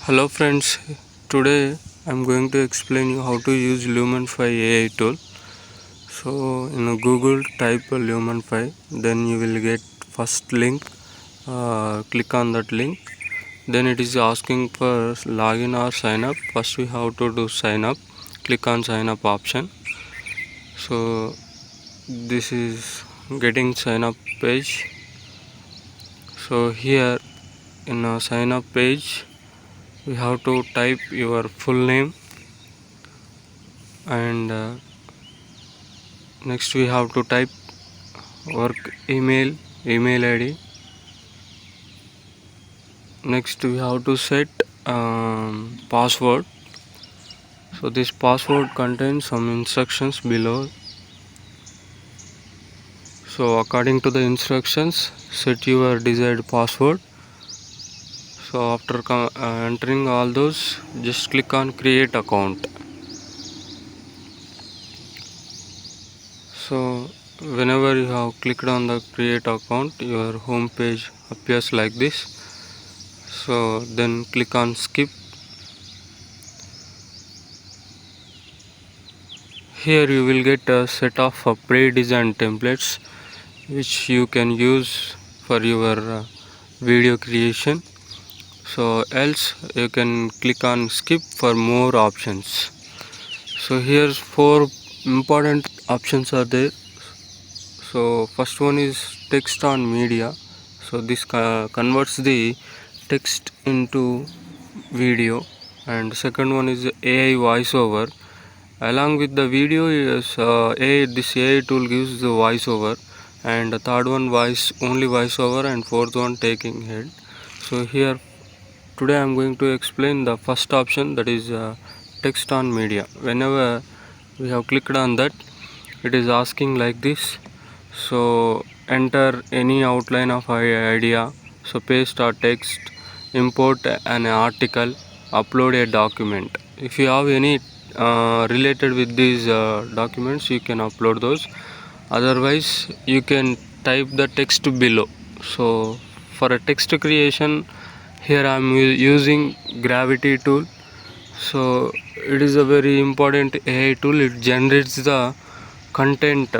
Hello friends, today I'm going to explain you how to use Lumen5 AI tool. So in Google type Lumen5, then you will get first link, click on that link. Then it is asking for login or sign up. First we have to do sign up, click on sign up option. So this is getting sign up page. So here in a sign up page, we have to type your full name and next we have to type work email id. Next we have to set password. So this password contains some instructions below. So according to the instructions, set your desired password. So after entering all those, just click on create account. So whenever you have clicked on the create account, your home page appears like this. So then click on skip. Here you will get a set of pre-designed templates which you can use for your video creation. So else you can click on skip for more options. So here's 4 important options are there. So first one is text on media. So this converts the text into video, and second one is AI voiceover. Along with the video is this AI tool gives the voiceover, and the third one only voiceover, and fourth one taking head. So here today I am going to explain the first option, that is text on media. Whenever we have clicked on that, it is asking like this. So enter any outline of idea. So paste or text, import an article, upload a document. If you have any related with these documents, you can upload those. Otherwise you can type the text below. So for a text creation, here I am using gravity tool. So it is a very important AI tool. It generates the content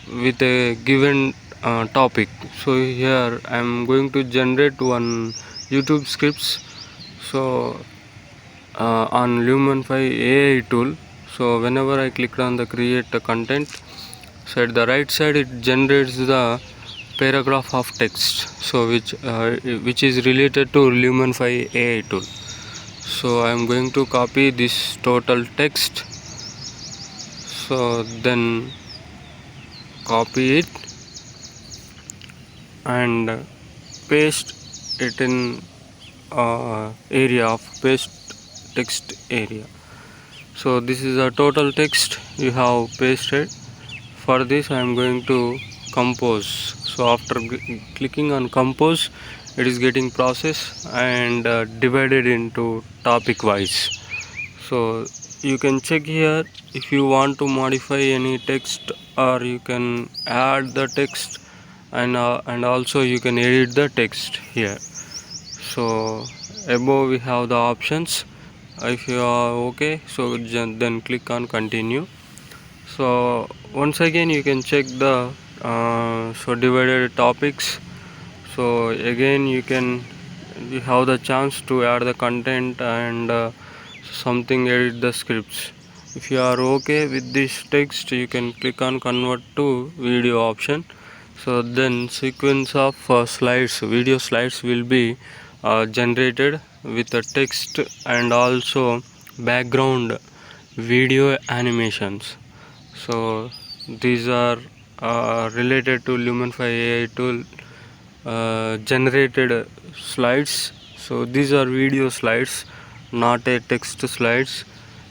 with a given topic. So here I am going to generate one YouTube scripts. So on Lumen5 AI tool, so whenever I click on the create content, so at the right side it generates the paragraph of text, so which is related to Lumen5 AI tool. So I am going to copy this total text. So then copy it and paste it in area of paste text area. So this is a total text you have pasted. For this I am going to compose. So after clicking on compose, it is getting processed and divided into topic wise. So you can check here if you want to modify any text, or you can add the text, and also you can edit the text here. So above we have the options. If you are okay, so then click on continue. So once again you can check the divided topics. So again you have the chance to add the content and something edit the scripts. If you are okay with this text, you can click on convert to video option. So then sequence of video slides will be generated with the text and also background video animations. So these are related to Lumen5 AI tool generated slides. So these are video slides, not a text slides.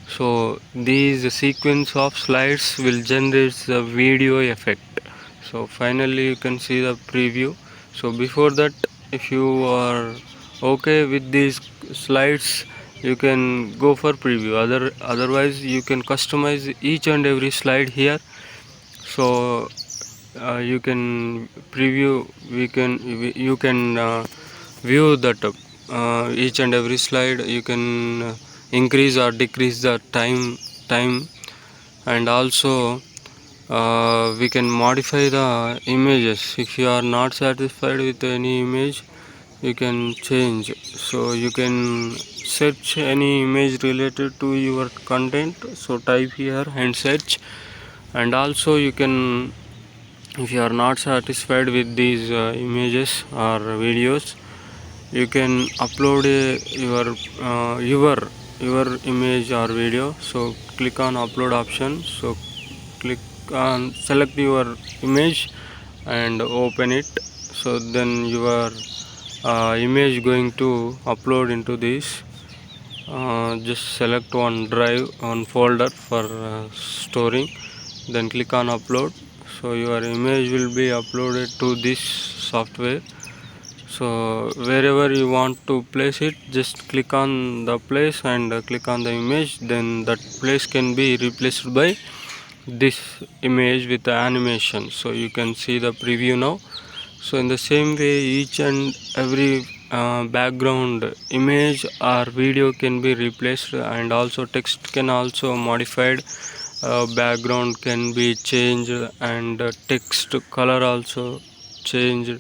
So these sequence of slides will generate the video effect. So finally you can see the preview. So before that, if you are okay with these slides, you can go for preview. Otherwise you can customize each and every slide here. So you can preview, you can view that each and every slide. You can increase or decrease the time, and also we can modify the images. If you are not satisfied with any image, you can change. So you can search any image related to your content, so type here and search. And also you can, if you are not satisfied with these images or videos, you can upload your image or video. So click on upload option. So click on, select your image and open it. So then your image going to upload into this. Just select one drive, one folder for storing, then click on upload. So your image will be uploaded to this software. So wherever you want to place it, just click on the place and click on the image, then that place can be replaced by this image with the animation. So you can see the preview now. So in the same way, each and every background image or video can be replaced, and also text can also modified, background can be changed, and text color also changed.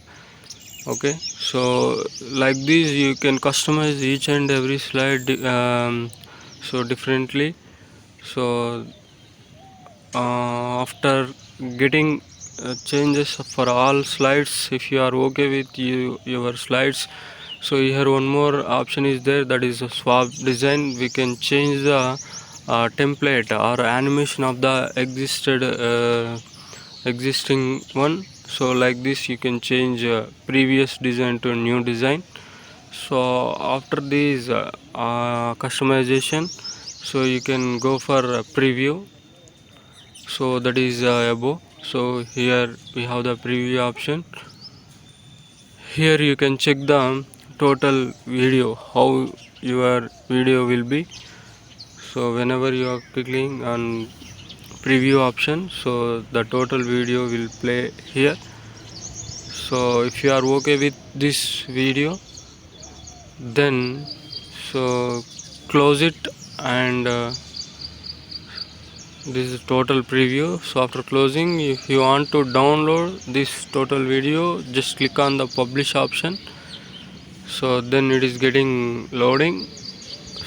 Okay, so like this you can customize each and every slide so differently. So after getting changes for all slides, if you are okay with your slides, so here one more option is there, that is a swap design. We can change the template or animation of the existing one. So like this you can change previous design to new design. So after this customization, so you can go for preview. So that is above. So here we have the preview option. Here you can check the total video, how your video will be. So whenever you are clicking on preview option, so the total video will play here. So if you are okay with this video, then so close it, and this is total preview. So after closing, if you want to download this total video, just click on the publish option. So then it is getting loading.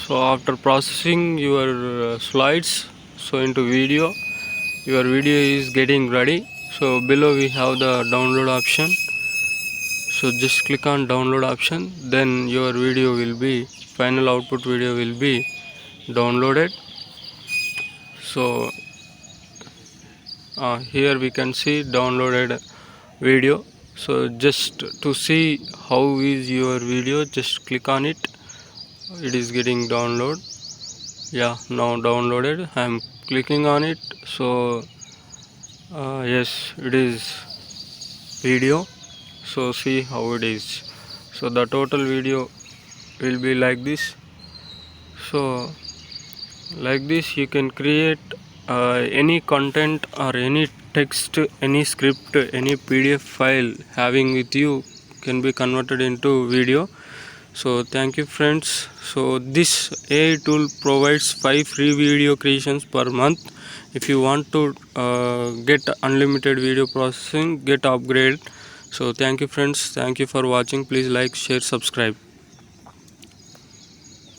So after processing your slides so into video, your video is getting ready. So below we have the download option. So just click on download option, then your video will be, final output video will be downloaded. So here we can see downloaded video. So just to see how is your video, just click on it. It is getting download. Yeah, now downloaded. I am clicking on it. So yes, it is video. So see how it is. So the total video will be like this. So like this you can create any content or any text, any script, any PDF file having with you can be converted into video. So thank you friends. So this AI tool provides 5 free video creations per month. If you want to get unlimited video processing, get upgrade. So thank you friends, thank you for watching. Please like, share, subscribe.